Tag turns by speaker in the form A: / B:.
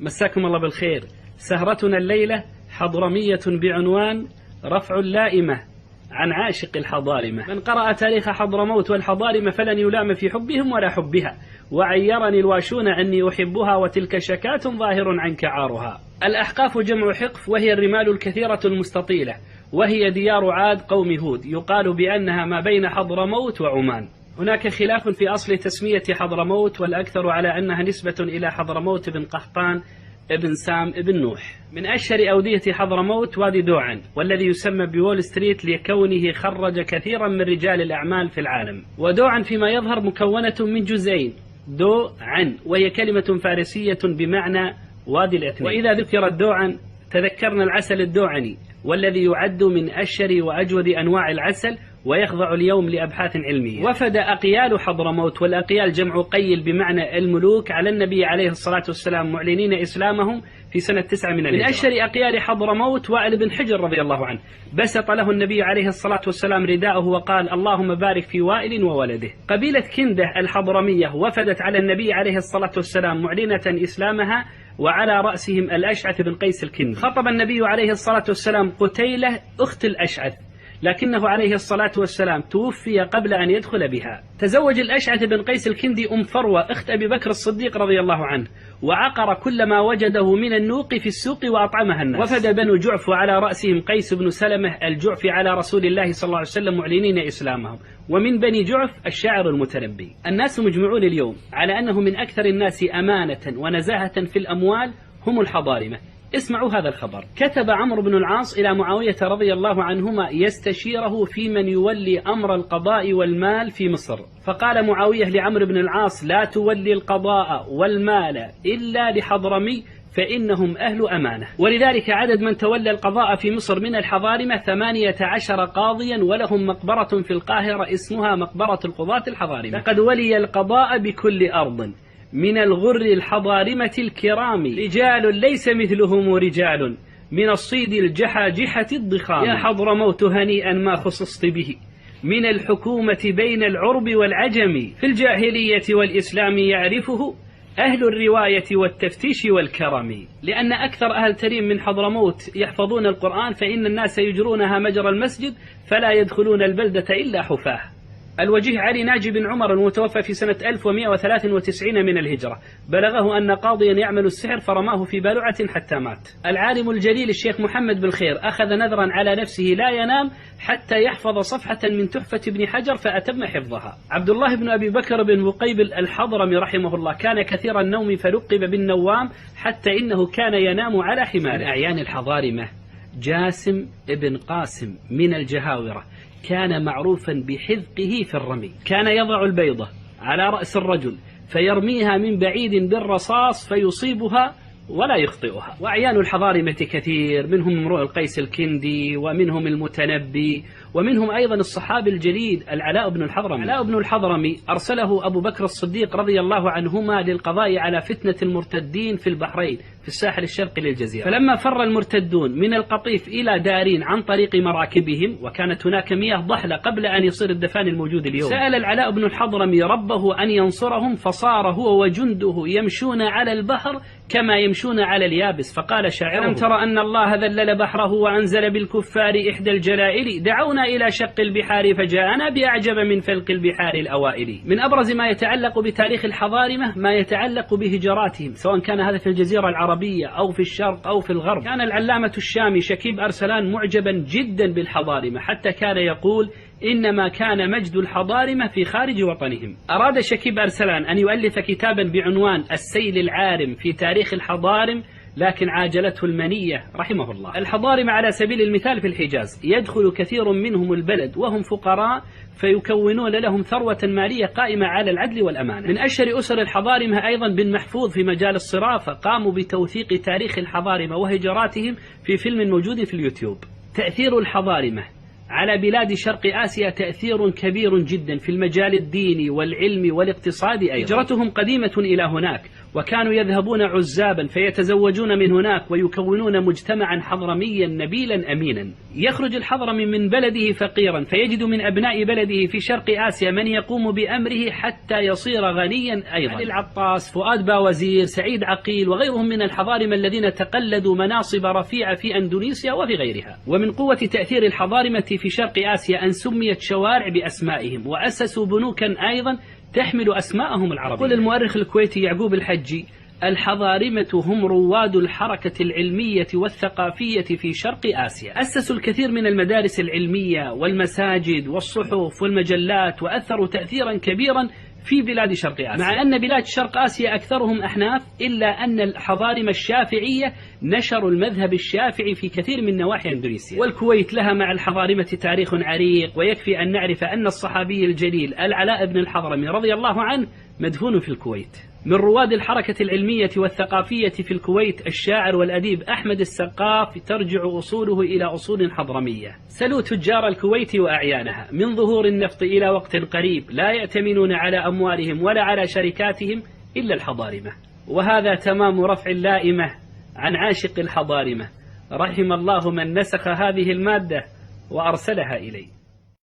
A: مساكم الله بالخير. سهرتنا الليلة حضرمية بعنوان رفع اللائمة عن عاشق الحضارمة. من قرأ تاريخ حضرموت والحضارمة فلن يلام في حبهم ولا حبها، وعيرني الواشون أني أحبها وتلك شكاة ظاهر عنك عارها. الأحقاف جمع حقف، وهي الرمال الكثيرة المستطيلة، وهي ديار عاد قوم هود، يقال بأنها ما بين حضرموت وعمان. هناك خلاف في أصل تسمية حضرموت، والأكثر على أنها نسبة إلى حضرموت بن قحطان ابن سام ابن نوح. من أشهر أودية حضرموت وادي دوعن، والذي يسمى بول ستريت لكونه خرج كثيرا من رجال الأعمال في العالم. ودوعن فيما يظهر مكونة من جزئين، دو عن، وهي كلمة فارسية بمعنى وادي الاثنين. وإذا ذكرت دوعن تذكرنا العسل الدوعني، والذي يعد من أشهر وأجود أنواع العسل، ويخضع اليوم لأبحاث علمية. وفد أقيال حضرموت، والأقيال جمع قيل بمعنى الملوك، على النبي عليه الصلاة والسلام معلنين إسلامهم في سنة 9 من الهجرة. من أشهر أقيال حضرموت وائل بن حجر رضي الله عنه، بسط له النبي عليه الصلاة والسلام رداءه وقال: اللهم بارك في وائل وولده. قبيلة كندة الحضرمية وفدت على النبي عليه الصلاة والسلام معلنة إسلامها، وعلى رأسهم الأشعث بن قيس الكندي. خطب النبي عليه الصلاة والسلام قتيلة أخت الأشعث، لكنه عليه الصلاة والسلام توفي قبل أن يدخل بها. تزوج الأشعث بن قيس الكندي أم فروة أخت أبي بكر الصديق رضي الله عنه، وعقر كل ما وجده من النوق في السوق وأطعمها الناس. وفد بنو جعف، وعلى رأسهم قيس بن سلمة الجعفي على رسول الله صلى الله عليه وسلم معلنين إسلامهم. ومن بني جعف الشاعر المتنبي. الناس مجمعون اليوم على أنه من أكثر الناس أمانة ونزاهة في الأموال هم الحضارمة. اسمعوا هذا الخبر. كتب عمرو بن العاص إلى معاوية رضي الله عنهما يستشيره في من يولي أمر القضاء والمال في مصر، فقال معاوية لعمرو بن العاص: لا تولي القضاء والمال إلا لحضرمي، فإنهم أهل أمانة. ولذلك عدد من تولى القضاء في مصر من الحضارمة 18 قاضيا، ولهم مقبرة في القاهرة اسمها مقبرة القضاة الحضارمة. لقد ولي القضاء بكل أرض من الغر الحضارمة الكرام، رجال ليس مثلهم رجال، من الصيد الجحاجحة الضخام. يا حضرموت هنيئا ما خصصت به من الحكومة بين العرب والعجم، في الجاهلية والإسلام يعرفه أهل الرواية والتفتيش والكرم. لأن أكثر أهل تريم من حضرموت يحفظون القرآن، فإن الناس يجرونها مجرى المسجد فلا يدخلون البلدة إلا حفاه. الوجيه علي ناجي بن عمر المتوفى في سنة 1193 من الهجرة، بلغه أن قاضيا يعمل السحر فرماه في بالعة حتى مات. العالم الجليل الشيخ محمد بن خير أخذ نذرا على نفسه لا ينام حتى يحفظ صفحة من تحفة ابن حجر فأتم حفظها. عبد الله بن أبي بكر بن مقيبل الحضرمي رحمه الله كان كثير النوم فلقب بالنوام، حتى إنه كان ينام على حمار. أعيان الحضارمة جاسم ابن قاسم من الجهاورة كان معروفا بحذقه في الرمي، كان يضع البيضة على رأس الرجل فيرميها من بعيد بالرصاص فيصيبها ولا يخطئها. وأعيان الحضارمة كثير، منهم امرؤ القيس الكندي، ومنهم المتنبي، ومنهم أيضا الصحابي الجليل العلاء بن الحضرمي. العلاء بن الحضرمي أرسله أبو بكر الصديق رضي الله عنهما للقضاء على فتنة المرتدين في البحرين في الساحل الشرقي للجزيرة. فلما فر المرتدون من القطيف إلى دارين عن طريق مراكبهم، وكانت هناك مياه ضحلة قبل أن يصير الدفان الموجود اليوم، سأل العلاء بن الحضرمي ربه أن ينصرهم، فصار هو وجنده يمشون على البحر كما يمشون على اليابس. فقال شاعر: ألم تر أن الله ذلل بحره وأنزل بالكفار إحدى الجلائل، دعونا إلى شق البحار فجاءنا بأعجب من فلق البحار الأوائل. من أبرز ما يتعلق بتاريخ الحضارمة ما يتعلق بهجراتهم، سواء كان هذا في الجزيرة العربية أو في الشرق أو في الغرب. كان العلامة الشامي شكيب أرسلان معجبا جدا بالحضارمة، حتى كان يقول: إنما كان مجد الحضارمة في خارج وطنهم. أراد شكيب أرسلان أن يؤلف كتابا بعنوان السيل العارم في تاريخ الحضارم، لكن عاجلته المنية رحمه الله. الحضارمة على سبيل المثال في الحجاز يدخل كثير منهم البلد وهم فقراء، فيكونون لهم ثروة مالية قائمة على العدل والأمانة. من أشهر أسر الحضارمة أيضا بن محفوظ في مجال الصرافة، قاموا بتوثيق تاريخ الحضارمة وهجراتهم في فيلم موجود في اليوتيوب. تأثير الحضارمة على بلاد شرق آسيا تأثير كبير جدا في المجال الديني والعلمي والاقتصادي أيضا. هجرتهم قديمة إلى هناك، وكانوا يذهبون عزابا فيتزوجون من هناك ويكونون مجتمعا حضرميا نبيلا أمينا. يخرج الحضرمي من بلده فقيرا فيجد من أبناء بلده في شرق آسيا من يقوم بأمره حتى يصير غنيا أيضا. علي العطاس، فؤاد باوزير، سعيد عقيل وغيرهم من الحضارم الذين تقلدوا مناصب رفيعة في أندونيسيا وفي غيرها. ومن قوة تأثير الحضارمة في شرق آسيا أن سميت شوارع بأسمائهم، وأسسوا بنوكا أيضا تحمل أسماءهم العربية. يقول المؤرخ الكويتي يعقوب الحجي: الحضارمة هم رواد الحركة العلمية والثقافية في شرق آسيا، أسسوا الكثير من المدارس العلمية والمساجد والصحف والمجلات، وأثروا تأثيرا كبيرا في بلاد شرق آسيا. مع أن بلاد شرق آسيا أكثرهم أحناف، إلا أن الحضارم الشافعية نشروا المذهب الشافعي في كثير من نواحي أندونيسيا. والكويت لها مع الحضارمة تاريخ عريق، ويكفي أن نعرف أن الصحابي الجليل العلاء بن الحضرمي رضي الله عنه مدفون في الكويت. من رواد الحركة العلمية والثقافية في الكويت الشاعر والأديب أحمد السقاف، ترجع أصوله إلى أصول حضرمية. سلوا تجار الكويت وأعيانها من ظهور النفط إلى وقت قريب لا يأتمنون على أموالهم ولا على شركاتهم إلا الحضارمة. وهذا تمام رفع اللائمة عن عاشق الحضارمة، رحم الله من نسخ هذه المادة وأرسلها إليه.